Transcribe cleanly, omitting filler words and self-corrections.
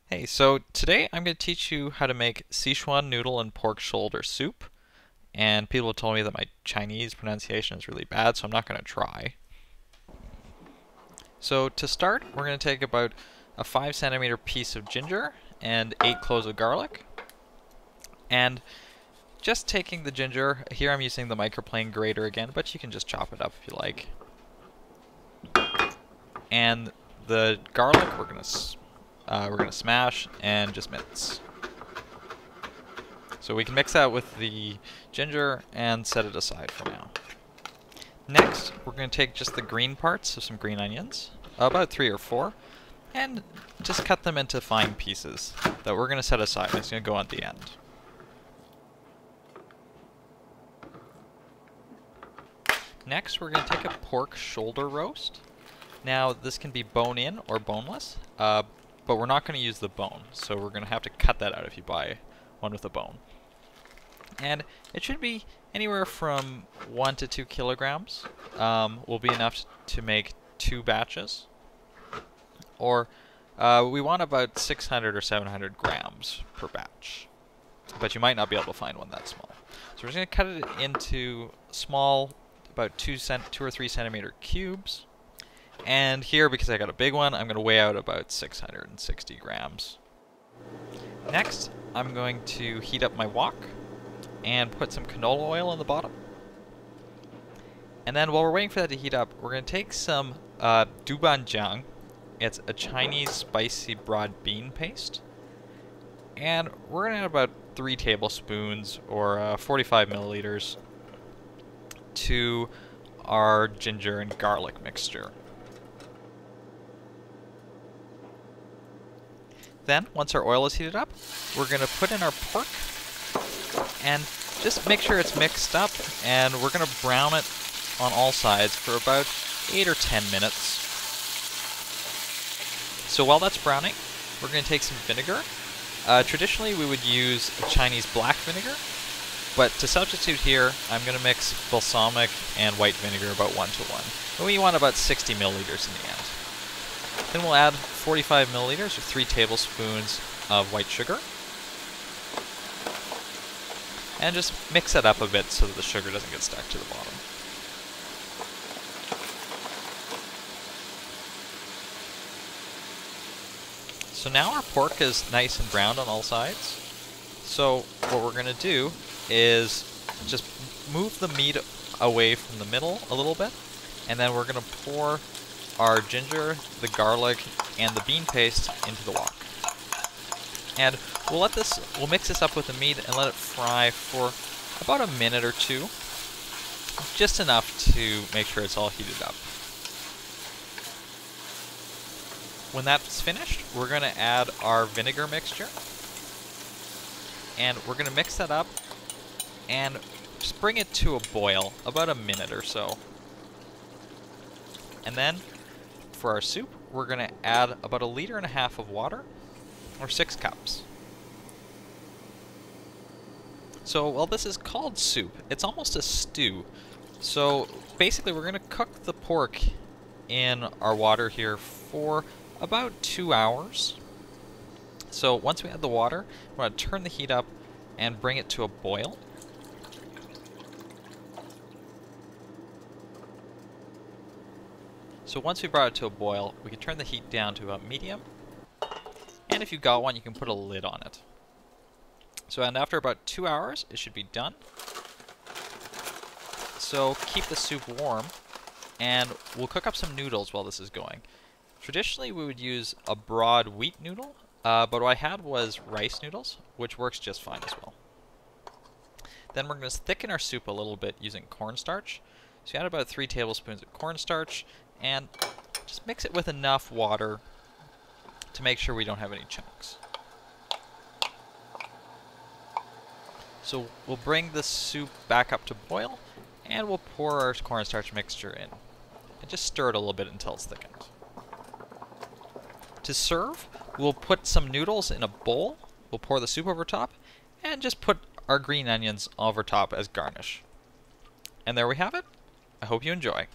Hey, so today I'm going to teach you how to make Sichuan noodle and pork shoulder soup. And people have told me that my Chinese pronunciation is really bad, so I'm not going to try. So to start, we're going to take about a 5 centimeter piece of ginger and 8 cloves of garlic. And just taking the ginger, here I'm using the microplane grater again, but you can just chop it up if you like. And the garlic we're going to smash and just mince. So we can mix that with the ginger and set it aside for now. Next, we're going to take just the green parts of some green onions, about 3 or 4, and just cut them into fine pieces that we're going to set aside. It's going to go on the end. Next, we're going to take a pork shoulder roast. Now, this can be bone-in or boneless, but we're not going to use the bone, so we're going to have to cut that out if you buy one with a bone. And it should be anywhere from 1 to 2 kilograms will be enough to make 2 batches. Or we want about 600 or 700 grams per batch. But you might not be able to find one that small. So we're just going to cut it into small, about 2 or 3 centimeter cubes. And here, because I got a big one, I'm going to weigh out about 660 grams. Next, I'm going to heat up my wok and put some canola oil in the bottom. And then while we're waiting for that to heat up, we're going to take some doubanjiang. It's a Chinese spicy broad bean paste. And we're going to add about 3 tablespoons or 45 milliliters to our ginger and garlic mixture. Then, once our oil is heated up, we're going to put in our pork and just make sure it's mixed up, and we're going to brown it on all sides for about 8 or 10 minutes. So while that's browning, we're going to take some vinegar. Traditionally, we would use Chinese black vinegar, but to substitute here, I'm going to mix balsamic and white vinegar about 1 to 1. And we want about 60 milliliters in the end. Then we'll add 45 milliliters or 3 tablespoons of white sugar. And just mix it up a bit so that the sugar doesn't get stuck to the bottom. So now our pork is nice and browned on all sides. So what we're going to do is just move the meat away from the middle a little bit, and then we're going to pour our ginger, the garlic, and the bean paste into the wok. And we'll mix this up with the meat and let it fry for about a minute or 2, just enough to make sure it's all heated up. When that's finished, we're going to add our vinegar mixture, and we're going to mix that up and just bring it to a boil, about a minute or so. And then, for our soup, we're going to add about 1.5 liters of water, or 6 cups. So while this is called soup, it's almost a stew. So basically we're going to cook the pork in our water here for about 2 hours. So once we add the water, we're going to turn the heat up and bring it to a boil. So once we brought it to a boil, we can turn the heat down to about medium. And if you've got one, you can put a lid on it. So and after about 2 hours, it should be done. So keep the soup warm, and we'll cook up some noodles while this is going. Traditionally, we would use a broad wheat noodle, but what I had was rice noodles, which works just fine as well. Then we're going to thicken our soup a little bit using cornstarch. So you add about 3 tablespoons of cornstarch, and just mix it with enough water to make sure we don't have any chunks. So we'll bring the soup back up to boil, and we'll pour our cornstarch mixture in. And just stir it a little bit until it's thickened. To serve, we'll put some noodles in a bowl, we'll pour the soup over top, and just put our green onions over top as garnish. And there we have it. I hope you enjoy.